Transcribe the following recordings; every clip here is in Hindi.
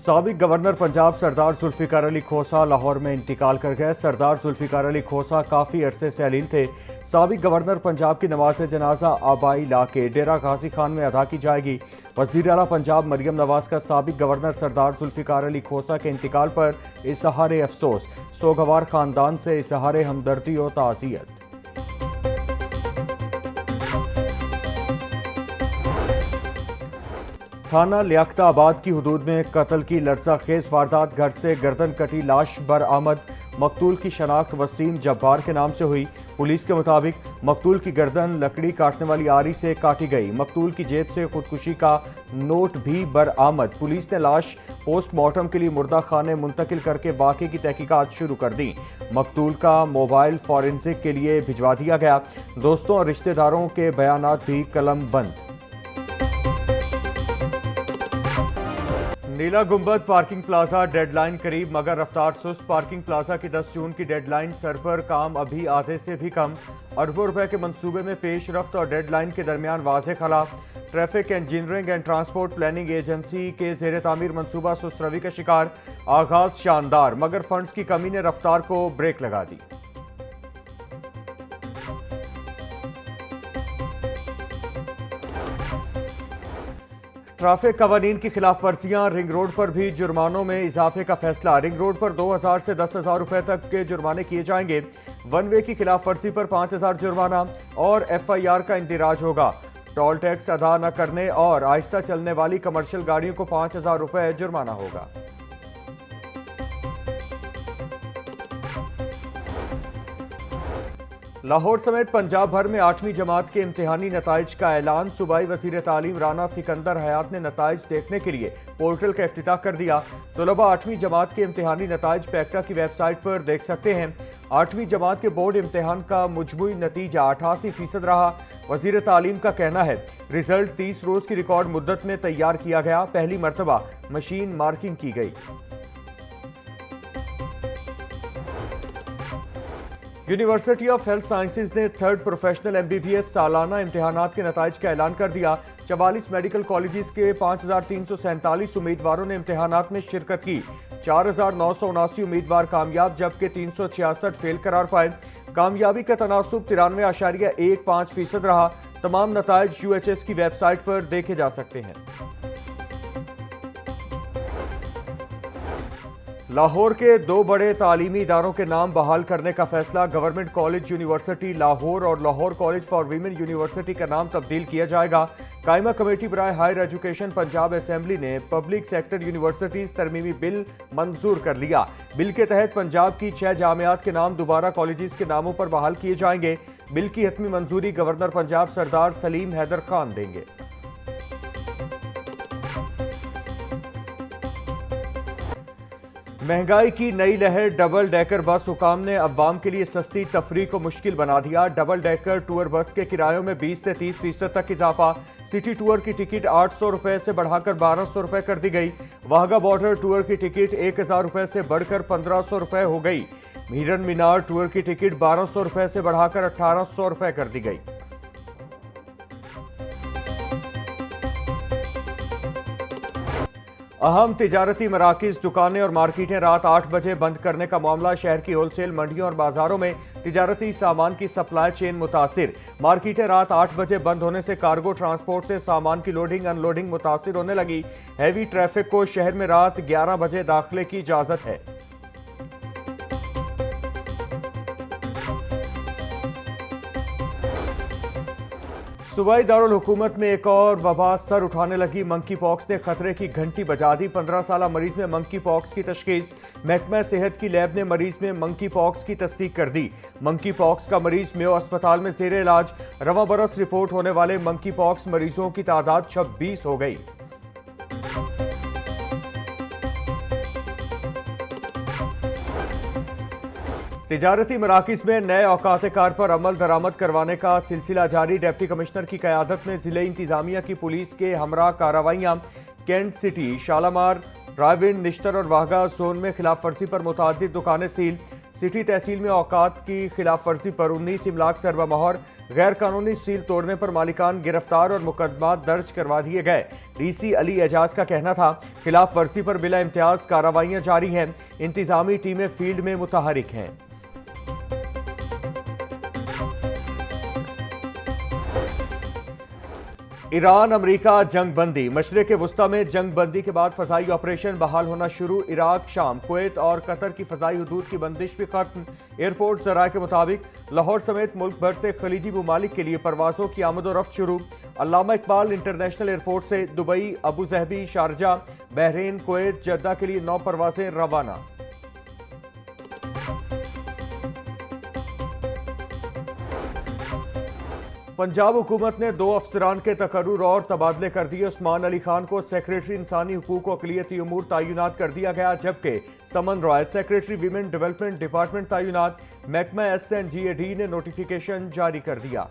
साबिक गवर्नर पंजाब सरदार जुल्फिकार अली खोसा लाहौर में इंतकाल कर गए। सरदार जुल्फिकार अली खोसा काफ़ी अरसे से अलील थे। साबिक गवर्नर पंजाब की नमाज जनाजा आबाई इलाके डेरा गाजी खान में अदा की जाएगी। वज़ीर आला पंजाब मरियम नवाज का साबिक गवर्नर सरदार जुल्फिकार अली खोसा के इंतकाल पर इजहार अफसोस। सोगवार खानदान से इजहार हमदर्दी और ताज़ियत। थाना लियाकताबाद की हदूद में कत्ल की लर्ज़ाखेज़ वारदात। घर से गर्दन कटी लाश बरामद। मकतूल की शनाख्त वसीम जब्बार के नाम से हुई। पुलिस के मुताबिक मकतूल की गर्दन लकड़ी काटने वाली आरी से काटी गई। मकतूल की जेब से खुदकुशी का नोट भी बरामद। पुलिस ने लाश पोस्टमार्टम के लिए मुर्दा खाने मुंतकिल करके वाक़े की तहकीकात शुरू कर दी। मकतूल का मोबाइल फॉरेंसिक के लिए भिजवा दिया गया। दोस्तों और रिश्तेदारों के बयानात भी कलम बंद। नीला गुंबद पार्किंग प्लाजा डेडलाइन करीब मगर रफ्तार सुस्त। पार्किंग प्लाजा की 10 जून की डेडलाइन सर पर, काम अभी आधे से भी कम। अरबों रुपए के मंसूबे में पेशरफ्त और डेडलाइन के दरमियान वाज़ेह खला। Traffic engineering and transport planning agency के ज़ेर तामीर मंसूबा सुस्त रवि का शिकार। आगाज शानदार मगर फंड्स की कमी ने रफ्तार को ब्रेक लगा दी। ट्रैफिक कवानीन की खिलाफ वर्जियां। रिंग रोड पर भी जुर्मानों में इजाफे का फैसला। रिंग रोड पर 2000 से 10,000 रुपए तक के जुर्माने किए जाएंगे। वन वे की खिलाफ वर्जी पर 5000 जुर्माना और FIR का इंदिराज होगा। टोल टैक्स अदा न करने और आहिस्ता चलने वाली कमर्शियल गाड़ियों को 5000 रुपए जुर्माना होगा। लाहौर समेत पंजाब भर में 8वीं जमात के इम्तिहानी नताइज का ऐलान। सूबाई वज़ीर तालीम राना सिकंदर हयात ने नताइज देखने के लिए पोर्टल का इफ्तिताह कर दिया। तलबा 8वीं जमात के इम्तिहानी नताइज पैक्टा की वेबसाइट पर देख सकते हैं। 8वीं जमात के बोर्ड इम्तिहान का मुजमुई नतीजा 88% रहा। वज़ीर तालीम का कहना है रिजल्ट 30 रोज की रिकॉर्ड मुद्दत में तैयार किया गया। पहली मरतबा मशीन मार्किंग की गई। यूनिवर्सिटी ऑफ हेल्थ साइंसेज ने 3rd प्रोफेशनल MBBS सालाना इम्तिहानात के नताइज का ऐलान कर दिया। 44 मेडिकल कॉलेजेस के 5347 उम्मीदवारों ने इम्तिहानात में शिरकत की। 4979 उम्मीदवार कामयाब जबकि 366 फेल करार पाए। कामयाबी का तनासुब 93.15% रहा। तमाम नताइज UHS की वेबसाइट पर देखे जा सकते हैं। लाहौर के 2 बड़े तालीमी इदारों के नाम बहाल करने का फैसला। गवर्नमेंट कॉलेज यूनिवर्सिटी लाहौर और Lahore college for women university का नाम तब्दील किया जाएगा। कायमा कमेटी बराए हायर एजुकेशन पंजाब असेंबली ने पब्लिक सेक्टर यूनिवर्सिटीज तरमीमी बिल मंजूर कर लिया। बिल के तहत पंजाब की 6 जामियात के नाम दोबारा कॉलेजेस के नामों पर बहाल किए जाएंगे। बिल की हतमी मंजूरी गवर्नर पंजाब सरदार सलीम हैदर खान देंगे। महंगाई की नई लहर। डबल डेकर बस हुकाम ने अवाम के लिए सस्ती तफरीह को मुश्किल बना दिया। डबल डेकर टूर बस के किरायों में 20 से 30% तक इजाफा। सिटी टूर की टिकट 800 रुपए से बढ़ाकर 1200 रुपए कर दी गई। वाहगा बॉर्डर टूर की टिकट 1000 रुपए से बढ़कर 1500 रुपए हो गई। मीरन मीनार टूर की टिकट 1200 रुपए से बढ़ाकर 1800 रुपए कर दी गई। अहम तिजारती मराकिज, दुकानें और मार्केटें रात 8 बजे बंद करने का मामला। शहर की होलसेल मंडियों और बाजारों में तिजारती सामान की सप्लाई चेन मुतासिर। मार्केटें रात 8 बजे बंद होने से कार्गो ट्रांसपोर्ट से सामान की लोडिंग अनलोडिंग मुतासिर होने लगी। हैवी ट्रैफिक को शहर में रात 11 बजे दाखिले की इजाजत है। सूबाई दारुल हुकूमत में एक और वबा सर उठाने लगी। मंकी पॉक्स ने खतरे की घंटी बजा दी। 15 साला मरीज में मंकी पॉक्स की तशखीस। महकमा सेहत की लैब ने मरीज में मंकी पॉक्स की तस्दीक कर दी। मंकी पॉक्स का मरीज मेयो अस्पताल में जेर इलाज। रवां बरस रिपोर्ट होने वाले मंकी पॉक्स मरीजों की तादाद 26 हो गई। तिजारती मराकिज में नए औकात कार पर अमल दरामद करवाने का सिलसिला जारी। डिप्टी कमिश्नर की क़यादत में ज़िले इंतजामिया की पुलिस के हमरा कार्रवाइयाँ। कैंट सिटी, शालामार, रायविंड, निश्तर और वाघा जोन में खिलाफ वर्जी पर मुतादिद दुकानें सील। सिटी तहसील में औकात की खिलाफ वर्जी पर 19 इमलाक से अरबा मोहर। गैर कानूनी सील तोड़ने पर मालिकान गिरफ्तार और मुकदमा दर्ज करवा दिए गए। डीसी अली एजाज का कहना था, खिलाफ वर्जी पर बिला इम्तियाज कार्रवाइयां जारी हैं। इंतजामी टीमें फील्ड में मुतहरिक हैं। ईरान अमरीका जंग बंदी। मशरिक वुस्ता में जंग बंदी के बाद फजाई ऑपरेशन बहाल होना शुरू। इराक, शाम, कुवैत और कतर की फजाई हदूद की बंदिश भी खत्म। एयरपोर्ट जराये के मुताबिक लाहौर समेत मुल्क भर से खलीजी ममालिक के लिए परवाजों की आमद और रफ्त शुरू। अल्लामा इकबाल इंटरनेशनल एयरपोर्ट से Dubai, Abu Dhabi, Sharjah, Bahrain, Kuwait, Jeddah के लिए 9 परवाजें रवाना। पंजाब हुकूमत ने 2 अफसरान के तकर्रुर और तबादले कर दिए। उस्मान अली खान को सेक्रेटरी इंसानी हुकूक व अक़लियती उमूर तैनात कर दिया गया, जबकि Saman Roy secretary women development department तैनात। महकमा SNGAD ने नोटिफिकेशन जारी कर दिया।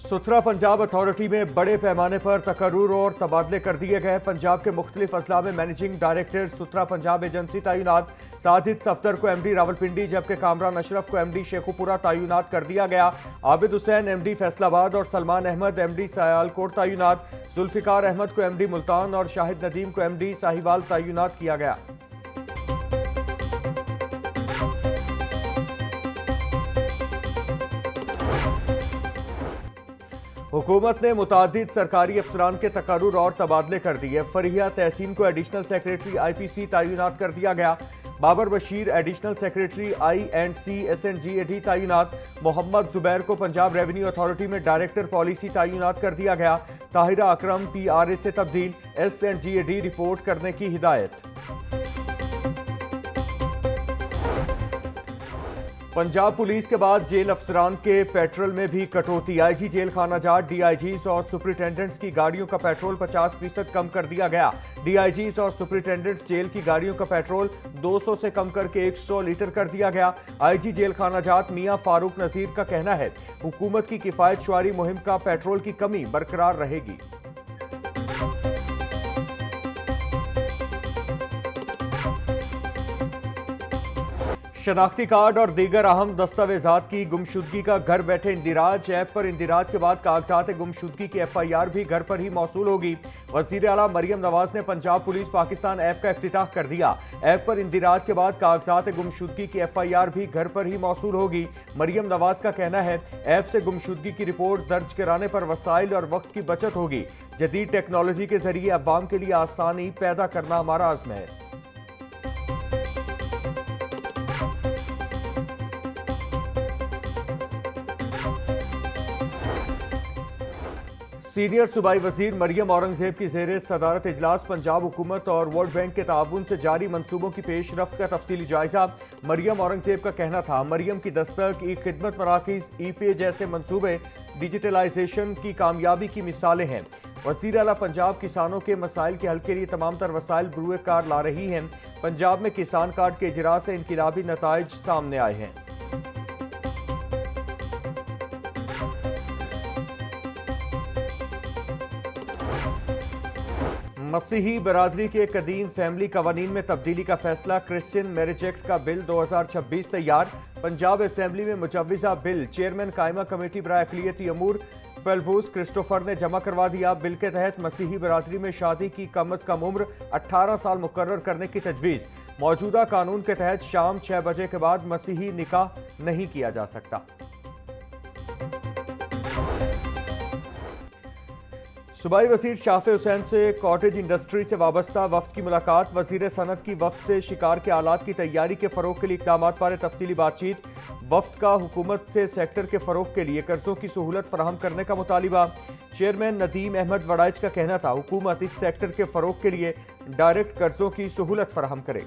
सुथरा पंजाब अथॉरिटी में बड़े पैमाने पर तकर्रुर और तबादले कर दिए गए। पंजाब के मुख्तलिफ अजला में मैनेजिंग डायरेक्टर सुथरा पंजाब एजेंसी तैनात। साजिद सफ्दर को MD रावलपिंडी, जबकि कामरान अशरफ को MD शेखुपुरा तैनात कर दिया गया। आबिद हुसैन MD फैसलाबाद और सलमान अहमद MD सयालकोट तैनात। जुल्फिकार अहमद को MD मुल्तान और शाहिद नदीम को MD साहिवाल तैनात किया गया। हुकूमत ने मुतादिद सरकारी अफसरान के तकर्रुर और तबादले कर दिए। फरीहा तहसीन को एडिशनल सेक्रेटरी IPC तैनात कर दिया गया। Babar Bashir additional secretary I&C SNGAD तैनात। मोहम्मद जुबैर को पंजाब रेवेन्यू अथॉरिटी में डायरेक्टर पॉलिसी तैनात कर दिया गया। ताहिरा अकरम PRA से तब्दील। SNGAD रिपोर्ट करने की हिदायत। पंजाब पुलिस के बाद जेल अफसरान के पेट्रोल में भी कटौती। IG जेल खाना जाट, DIGs और सुपरिटेंडेंट्स की गाड़ियों का पेट्रोल 50% कम कर दिया गया। DIGs और सुपरिटेंडेंट्स जेल की गाड़ियों का पेट्रोल 200 से कम करके 100 लीटर कर दिया गया। IG जेल खाना जाट मियां फारूक नजीर का कहना है, हुकूमत की किफायत शुमारी मुहिम का पेट्रोल की कमी बरकरार रहेगी। शनाख्ती कार्ड और दीगर अहम दस्तावेजात की गुमशुदगी का घर बैठे इंदिराज। ऐप पर इंदिराज के बाद कागजात गुमशुदगी की FIR भी घर पर ही मौसूल होगी। वज़ीर आला मरियम नवाज ने पंजाब पुलिस पाकिस्तान ऐप का इफ्तिताह कर दिया। ऐप पर इंदिराज के बाद कागजात गुमशुदगी की FIR भी घर पर ही मौसूल होगी। मरियम नवाज का कहना है, ऐप से गुमशुदगी की रिपोर्ट दर्ज कराने पर वसाइल और वक्त की बचत होगी। जदीद टेक्नोलॉजी के जरिए अवाम के लिए आसानी पैदा करना हमारा अज़्म है। सीनियर सूबाई वजीर मरियम औरंगजेब की ज़ेरे सदारत इजलास पंजाब हुकूमत और वर्ल्ड बैंक के ताउन से जारी मंसूबों की पेशरफ्त का तफसीली जायजा। मरियम औरंगजेब का कहना था, मरियम की दस्तक, ई खिदमत मराकिज, E-पे जैसे मंसूबे डिजिटलाइजेशन की कामयाबी की मिसालें हैं। वज़ीर आला पंजाब किसानों के मसाइल के हल के लिए तमाम तर वसाइल बरूए कार ला रही हैं। पंजाब में किसान कार्ड के इजरा से इनकलाबी नताइज सामने आए हैं। मसीही बरादरी के कदीम फैमिली कवानीन में तब्दीली का फैसला। क्रिश्चियन मैरिज एक्ट का बिल 2026 तैयार। पंजाब असेंबली में मुजव्विजा बिल चेयरमैन कायमा कमेटी बराए अक़लियती अमूर फेलबूस क्रिस्टोफर ने जमा करवा दिया। बिल के तहत मसीही बरादरी में शादी की कम अज़ कम उम्र 18 साल मुकर्रर करने की तजवीज़। मौजूदा कानून के तहत शाम 6 बजे के बाद मसीही निकाह नहीं किया जा सकता। सूबाई वज़ीर शाफे हुसैन से कॉटेज इंडस्ट्री से वाबस्ता वफ्द की मुलाकात। वज़ीर सनत की वफ्द से शिकार के आलात की तैयारी के फ़रोग़ के लिए इक़दामात पर तफसीली बातचीत। वफ्द का हुकूमत से सेक्टर के फ़रोग़ के लिए कर्ज़ों की सहूलत फराहम करने का मुतालिबा। चेयरमैन नदीम अहमद वड़ाइच का कहना था, हुकूमत इस सेक्टर के फ़रोग़ के लिए डायरेक्ट कर्ज़ों की सहूलत फराहम करे।